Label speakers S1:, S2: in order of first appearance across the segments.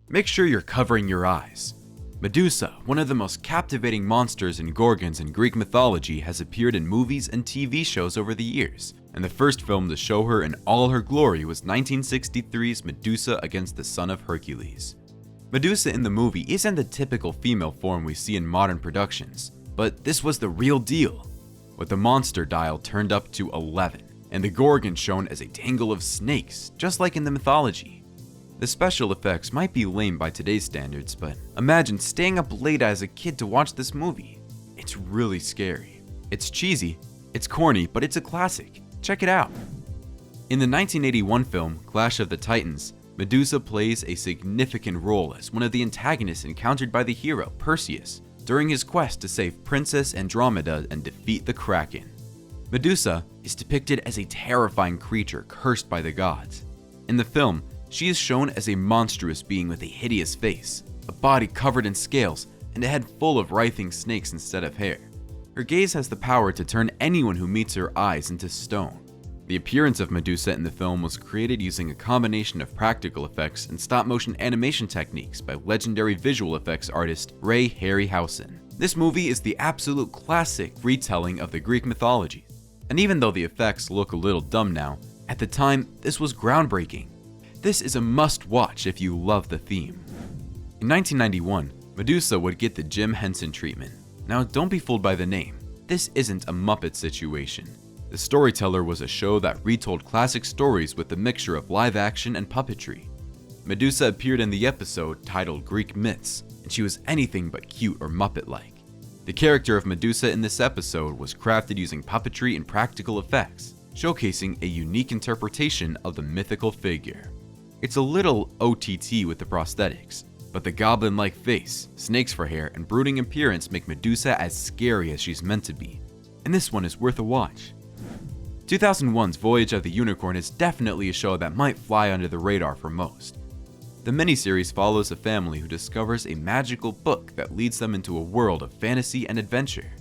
S1: Make sure you're covering your eyes. Medusa, one of the most captivating monsters and gorgons in Greek mythology, has appeared in movies and TV shows over the years, and the first film to show her in all her glory was 1963's Medusa against the son of Hercules. Medusa in the movie isn't the typical female form we see in modern productions, but this was the real deal, with the monster dial turned up to 11, and the gorgon shown as a tangle of snakes, just like in the mythology. The special effects might be lame by today's standards, but imagine staying up late as a kid to watch this movie. It's really scary. It's cheesy, it's corny, but it's a classic. Check it out. In the 1981 film, Clash of the Titans, Medusa plays a significant role as one of the antagonists encountered by the hero, Perseus, during his quest to save Princess Andromeda and defeat the Kraken. Medusa is depicted as a terrifying creature cursed by the gods. In the film, she is shown as a monstrous being with a hideous face, a body covered in scales, and a head full of writhing snakes instead of hair. Her gaze has the power to turn anyone who meets her eyes into stone. The appearance of Medusa in the film was created using a combination of practical effects and stop-motion animation techniques by legendary visual effects artist Ray Harryhausen. This movie is the absolute classic retelling of the Greek mythology, and even though the effects look a little dumb now, at the time this was groundbreaking. This is a must-watch if you love the theme. In 1991, Medusa would get the Jim Henson treatment. Now, don't be fooled by the name. This isn't a Muppet situation. The Storyteller was a show that retold classic stories with a mixture of live action and puppetry. Medusa appeared in the episode titled Greek Myths, and she was anything but cute or Muppet-like. The character of Medusa in this episode was crafted using puppetry and practical effects, showcasing a unique interpretation of the mythical figure. It's a little OTT with the prosthetics, but the goblin-like face, snakes for hair, and brooding appearance make Medusa as scary as she's meant to be, and this one is worth a watch. 2001's Voyage of the Unicorn is definitely a show that might fly under the radar for most. The miniseries follows a family who discovers a magical book that leads them into a world of fantasy and adventure.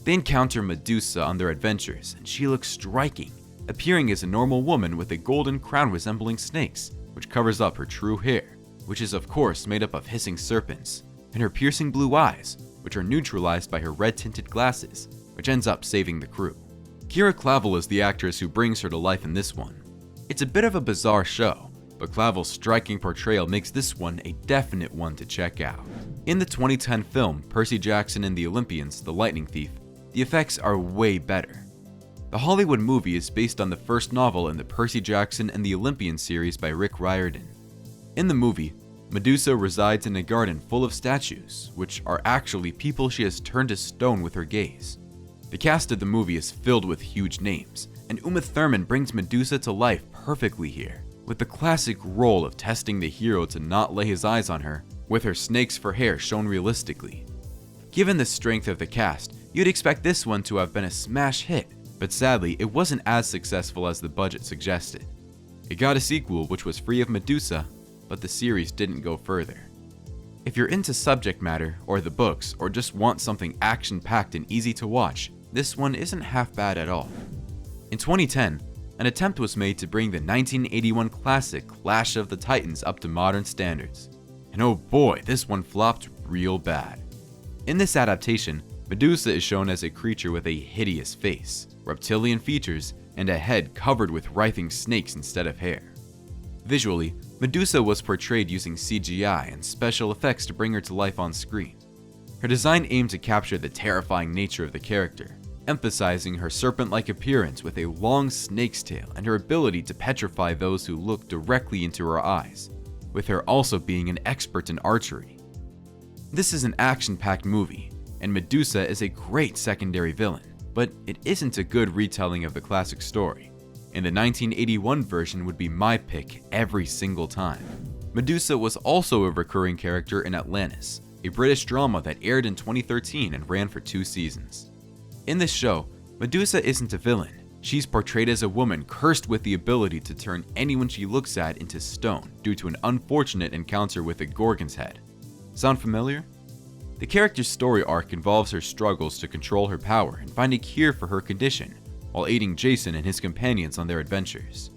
S1: They encounter Medusa on their adventures, and she looks striking, appearing as a normal woman with a golden crown resembling snakes, which covers up her true hair, which is of course made up of hissing serpents, and her piercing blue eyes, which are neutralized by her red-tinted glasses, which ends up saving the crew. Kira Clavel is the actress who brings her to life in this one. It's a bit of a bizarre show, but Clavel's striking portrayal makes this one a definite one to check out. In the 2010 film Percy Jackson and the Olympians, The Lightning Thief, the effects are way better. The Hollywood movie is based on the first novel in the Percy Jackson and the Olympians series by Rick Riordan. In the movie, Medusa resides in a garden full of statues, which are actually people she has turned to stone with her gaze. The cast of the movie is filled with huge names, and Uma Thurman brings Medusa to life perfectly here, with the classic role of testing the hero to not lay his eyes on her, with her snakes for hair shown realistically. Given the strength of the cast, you'd expect this one to have been a smash hit, but sadly, it wasn't as successful as the budget suggested. It got a sequel which was free of Medusa, but the series didn't go further. If you're into subject matter, or the books, or just want something action-packed and easy to watch, this one isn't half bad at all. In 2010, an attempt was made to bring the 1981 classic Clash of the Titans up to modern standards. And oh boy, this one flopped real bad. In this adaptation, Medusa is shown as a creature with a hideous face, reptilian features, and a head covered with writhing snakes instead of hair. Visually, Medusa was portrayed using CGI and special effects to bring her to life on screen. Her design aimed to capture the terrifying nature of the character, emphasizing her serpent-like appearance with a long snake's tail and her ability to petrify those who look directly into her eyes, with her also being an expert in archery. This is an action-packed movie, and Medusa is a great secondary villain, but it isn't a good retelling of the classic story, and the 1981 version would be my pick every single time. Medusa was also a recurring character in Atlantis, a British drama that aired in 2013 and ran for 2 seasons. In this show, Medusa isn't a villain. She's portrayed as a woman cursed with the ability to turn anyone she looks at into stone due to an unfortunate encounter with a gorgon's head. Sound familiar? The character's story arc involves her struggles to control her power and find a cure for her condition, while aiding Jason and his companions on their adventures.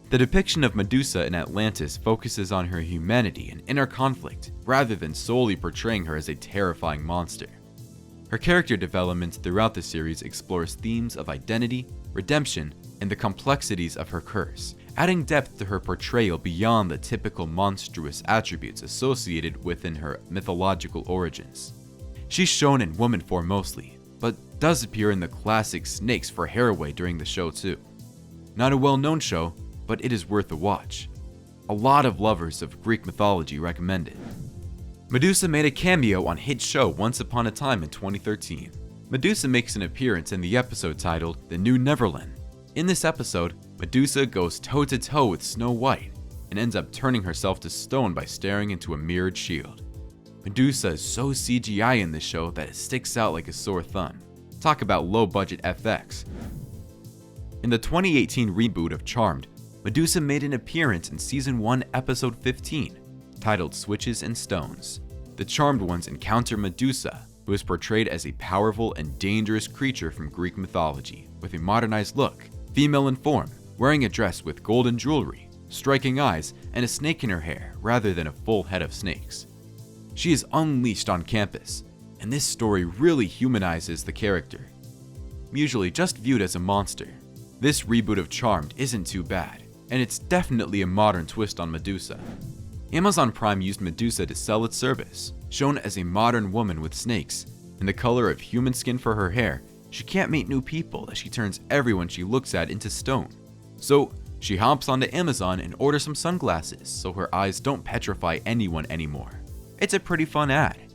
S1: The depiction of Medusa in Atlantis focuses on her humanity and inner conflict, rather than solely portraying her as a terrifying monster. Her character development throughout the series explores themes of identity, redemption, and the complexities of her curse, adding depth to her portrayal beyond the typical monstrous attributes associated within her mythological origins. She's shown in woman form mostly, but does appear in the classic snakes for Haraway during the show too. Not a well-known show, but it is worth a watch. A lot of lovers of Greek mythology recommend it. Medusa made a cameo on hit show Once Upon a Time in 2013. Medusa makes an appearance in the episode titled The New Neverland. In this episode, Medusa goes toe-to-toe with Snow White and ends up turning herself to stone by staring into a mirrored shield. Medusa is so CGI in this show that it sticks out like a sore thumb. Talk about low-budget FX. In the 2018 reboot of Charmed, Medusa made an appearance in Season 1, Episode 15, titled Switches and Stones. The Charmed ones encounter Medusa, who is portrayed as a powerful and dangerous creature from Greek mythology, with a modernized look, female in form, wearing a dress with golden jewelry, striking eyes, and a snake in her hair rather than a full head of snakes. She is unleashed on campus, and this story really humanizes the character. Usually just viewed as a monster, this reboot of Charmed isn't too bad, and it's definitely a modern twist on Medusa. Amazon Prime used Medusa to sell its service. Shown as a modern woman with snakes and the color of human skin for her hair, she can't meet new people as she turns everyone she looks at into stone. So she hops onto Amazon and orders some sunglasses so her eyes don't petrify anyone anymore. It's a pretty fun ad.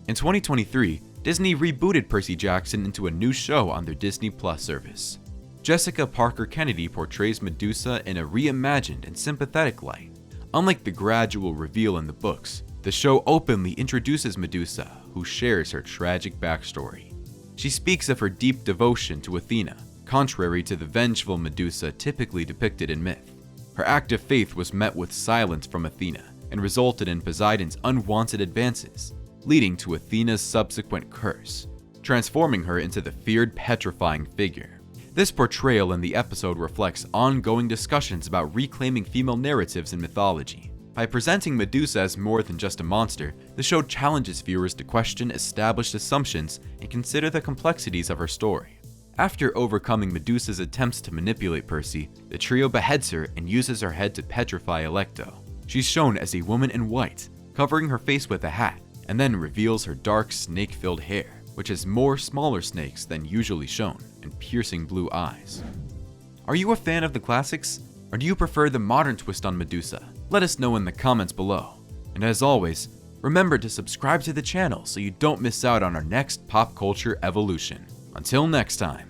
S1: In 2023, Disney rebooted Percy Jackson into a new show on their Disney Plus service. Jessica Parker Kennedy portrays Medusa in a reimagined and sympathetic light. Unlike the gradual reveal in the books, the show openly introduces Medusa, who shares her tragic backstory. She speaks of her deep devotion to Athena, contrary to the vengeful Medusa typically depicted in myth. Her act of faith was met with silence from Athena and resulted in Poseidon's unwanted advances, leading to Athena's subsequent curse, transforming her into the feared, petrifying figure. This portrayal in the episode reflects ongoing discussions about reclaiming female narratives in mythology. By presenting Medusa as more than just a monster, the show challenges viewers to question established assumptions and consider the complexities of her story. After overcoming Medusa's attempts to manipulate Percy, the trio beheads her and uses her head to petrify Alecto. She's shown as a woman in white, covering her face with a hat, and then reveals her dark snake-filled hair, which has more smaller snakes than usually shown, and piercing blue eyes. Are you a fan of the classics, or do you prefer the modern twist on Medusa? Let us know in the comments below. And as always, remember to subscribe to the channel so you don't miss out on our next pop culture evolution. Until next time.